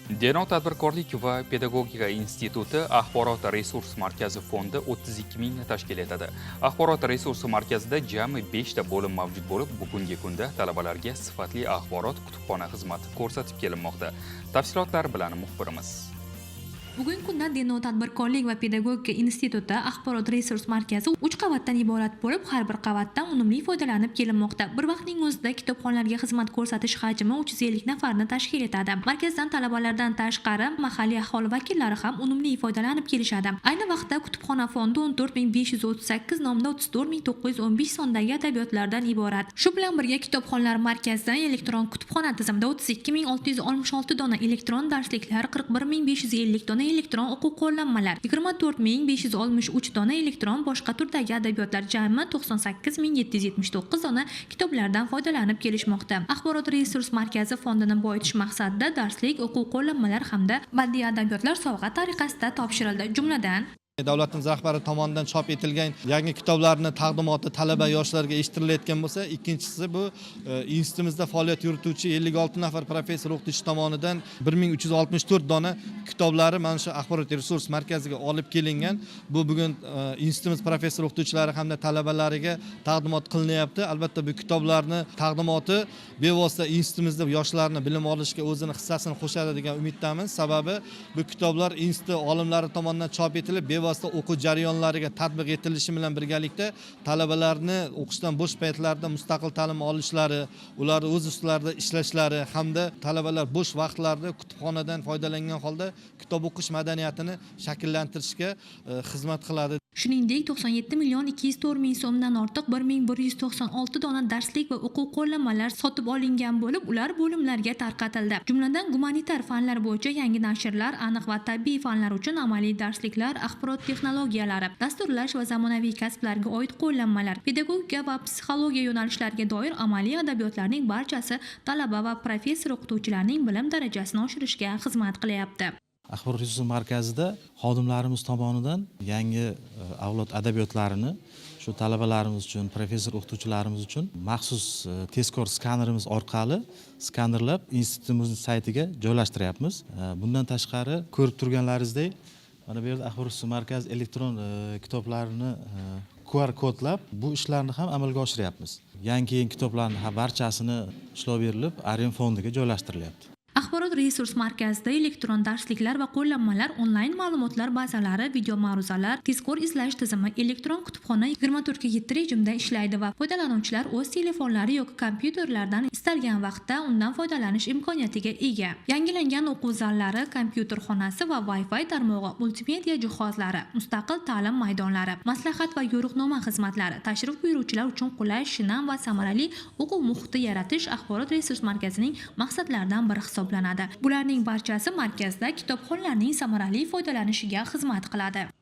Denov tadbirkorlik va pedagogika instituti axborot resurs markazi fondi 32 ming tashkil etadi. Axborot resurs markazida jami 5 ta bo'lim mavjud bo'lib, bugungi kunda talabalarga sifatli axborot kutubxona xizmati ko'rsatib kelinmoqda. Tafsilotlar bilan muxbirimiz. Bugungi kunda Denov tadbirkorlik va pedagogika instituti axborot resurs markazi 3 qavatdan iborat bo'lib, har bir qavatdan unumli foydalanib kelinmoqda. Bir vaqtning o'zida kitobxonlarga xizmat ko'rsatish hajmi 350 nafarni tashkil etadi. Markazdan talabalardan tashqari mahalliy aholi vakillari ham unumli foydalanib kelishadi. Ayni vaqtda kutubxona fondi 14538 nomda 34915 sondagi adabiyotlardan iborat. Shu bilan birga kitobxonlar markazidan elektron kutubxona tizimida 32666 dona elektron darsliklar, 41550 dona elektron o'quv qo'llanmalar, 24563 dona elektron boshqa turdagi adabiyotlar, jami 98779 dona kitoblardan foydalanib kelishmoqda. Axborot resurs markazi fondini boyitish maqsadida darslik, o'quv qo'llanmalar hamda badiiy adabiyotlar sovg'a tariqasida topshirildi. Jumladan davlatimiz rahbari tomonidan chop etilgan yangi kitoblarni taqdimoti talaba yoshlarga eshittirilayotgan bo'lsa, ikkinchisi bu institutimizda faoliyat yurituvchi 56 nafar professor o'qituvchi tomonidan 1364 dona kitoblari mana shu axborot resurs markaziga olib kelingan. Bu bugun institutimiz professor o'qituvchilari hamda talabalariga taqdimot qilinyapti. Albatta bu kitoblarni taqdimoti bevosita institutimizda yoshlarni bilim olishga o'zini hissasini qo'shadi degan umiddamiz. Sababi bu kitoblar institut olimlari tomonidan chop etilib bevosita o'quv jarayonlariga tatbiq etilishi bilan birgalikda talabalarni o'qishdan bo'sh paytlarida mustaqil ta'lim olishlari, ularni o'z ustilarida ishlashlari hamda talabalar bo'sh vaqtlarida kutubxonadan foydalangan holda kitob o'qish madaniyatini shakllantirishga xizmat qiladi. Shuningdek, 97 million 204 ming so'mdan ortiq 1196 dona darslik va o'quv qo'llanmalar sotib olingan bo'lib, ular bo'limlarga tarqatildi. Jumladan, gumanitar fanlar bo'yicha yangi nashrlar, aniq va tabiiy fanlar uchun amaliy darsliklar, axborot texnologiyalari, dasturlash va zamonaviy kasblarga oid qo'llanmalar, pedagogika va psixologiya yo'nalishlariga doir amaliy adabiyotlarning barchasi talaba va professor o'qituvchilarning bilim darajasini oshirishga xizmat qilyapti. Axborot resurs markazida xodimlarimiz tomonidan yangi avlod adabiyotlarini shu talabalarimiz uchun, professor o'qituvchilarimiz uchun maxsus tezkor skanerimiz orqali skanerlab institutimizning saytiga joylashtiryapmiz. Bundan tashqari ko'rib turganlaringizdek, mana bu yerda axborot resurs markazi elektron kitoblarini QR kodlab bu ishlarni ham amalga oshiryapmiz. Yangi kitoblarning barchasini ishlov berilib, Arem fondiga joylashtirilyapti. Axborot resurs markazida elektron darsliklar va qo'llanmalar, onlayn ma'lumotlar bazalari, video ma'ruzalar, tezkor izlash tizimi, elektron kutubxona 24/7 rejimda ishlaydi va foydalanuvchilar o'z telefonlari yoki kompyuterlaridan istalgan vaqtda undan foydalanish imkoniyatiga ega. Yangilangan o'quv zallari, kompyuter xonasi va Wi-Fi tarmog'i, multimedia jihozlari, mustaqil ta'lim maydonlari, maslahat va yo'riqnoma xizmatlari, tashrif buyuruvchilar uchun qulay, shinam va samarali o'quv muhiti yaratish axborot resurs markazining maqsadlaridan biri hisoblanadi. Bularning barchasi markazda kitobxonlarning samarali foydalanishiga xizmat qiladi.